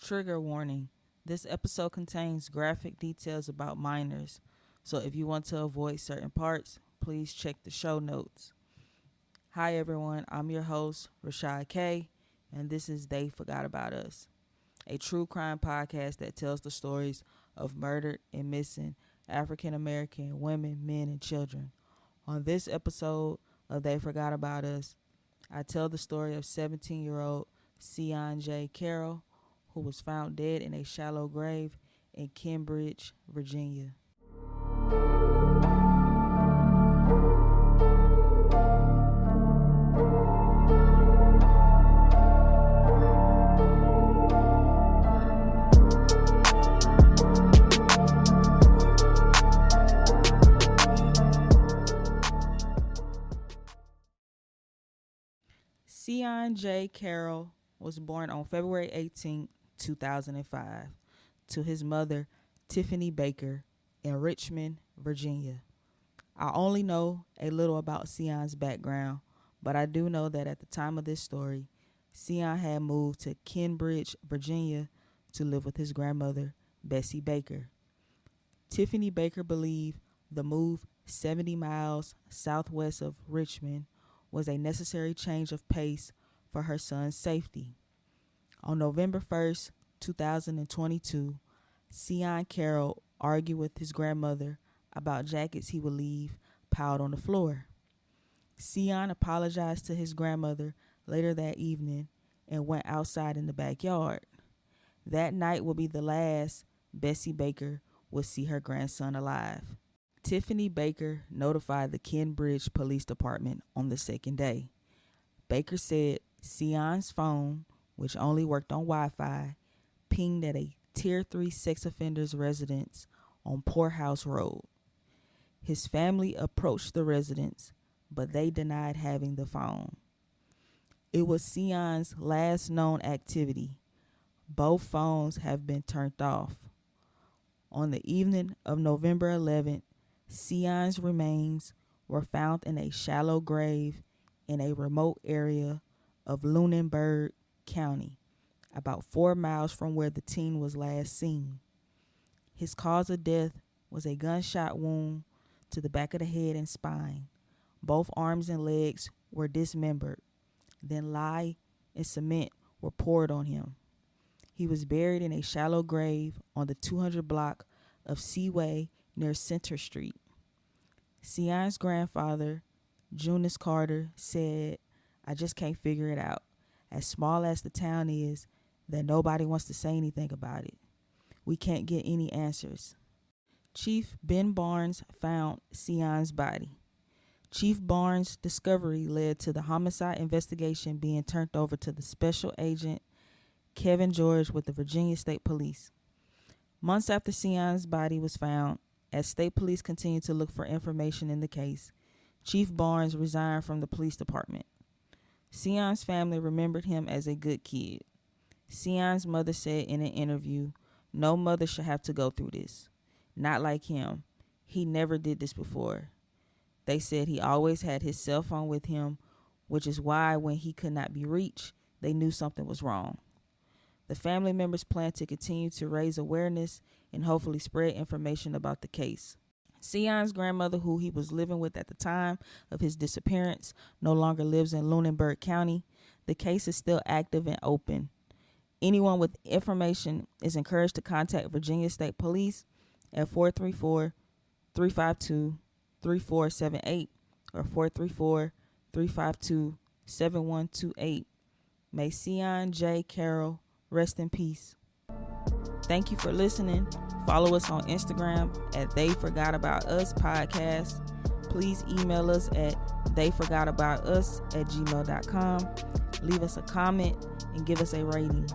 Trigger warning. This episode contains graphic details about minors, so if you want to avoid certain parts, please check the show notes. Hi everyone, I'm your host, Rashad K, and this is They Forgot About Us, a true crime podcast that tells the stories of murdered and missing African American women, men, and children. On this episode of They Forgot About Us, I tell the story of 17-year-old Cion J Carroll, who was found dead in a shallow grave in Kenbridge, Virginia. Cion J Carroll was born on February 18, 2005, to his mother, Tiffany Baker, in Richmond, Virginia. I only know a little about Cion's background, but I do know that at the time of this story, Cion had moved to Kenbridge, Virginia, to live with his grandmother, Bessie Baker. Tiffany Baker believed the move 70 miles southwest of Richmond was a necessary change of pace for her son's safety. On November 1st, 2022, Cion Carroll argued with his grandmother about jackets he would leave piled on the floor. Cion apologized to his grandmother later that evening and went outside in the backyard. That night will be the last Bessie Baker would see her grandson alive. Tiffany Baker notified the Kenbridge Police Department on the second day. Baker said Cion's phone, which only worked on Wi-Fi, pinged at a Tier 3 sex offender's residence on Poorhouse Road. His family approached the residence, but they denied having the phone. It was Cion's last known activity. Both phones have been turned off. On the evening of November 11th, Cion's remains were found in a shallow grave in a remote area of Lunenburg County, about 4 miles from where the teen was last seen. His cause of death was a gunshot wound to the back of the head and spine. Both arms and legs were dismembered. Then lye and cement were poured on him. He was buried in a shallow grave on the 200 block of Seaway near Center Street. Cion's grandfather, Junius Carter, said, "I just can't figure it out. As small as the town is, that nobody wants to say anything about it. We can't get any answers." Chief Ben Barnes found Cion's body. Chief Barnes' discovery led to the homicide investigation being turned over to the special agent Kevin George with the Virginia State Police. Months after Cion's body was found, as state police continued to look for information in the case, Chief Barnes resigned from the police department. Cion's family remembered him as a good kid. Cion's mother said in an interview, "No mother should have to go through this. Not like him. He never did this before." They said he always had his cell phone with him, which is why when he could not be reached, they knew something was wrong. The family members plan to continue to raise awareness and hopefully spread information about the case. Cion's grandmother, who he was living with at the time of his disappearance, no longer lives in Lunenburg County. The case is still active and open. Anyone with information is encouraged to contact Virginia State Police at 434-352-3478 or 434-352-7128. May Cion J Carroll rest in peace. Thank you for listening. Follow us on Instagram at They Forgot About Us Podcast. Please email us at theyforgotaboutus@gmail.com. Leave us a comment and give us a rating.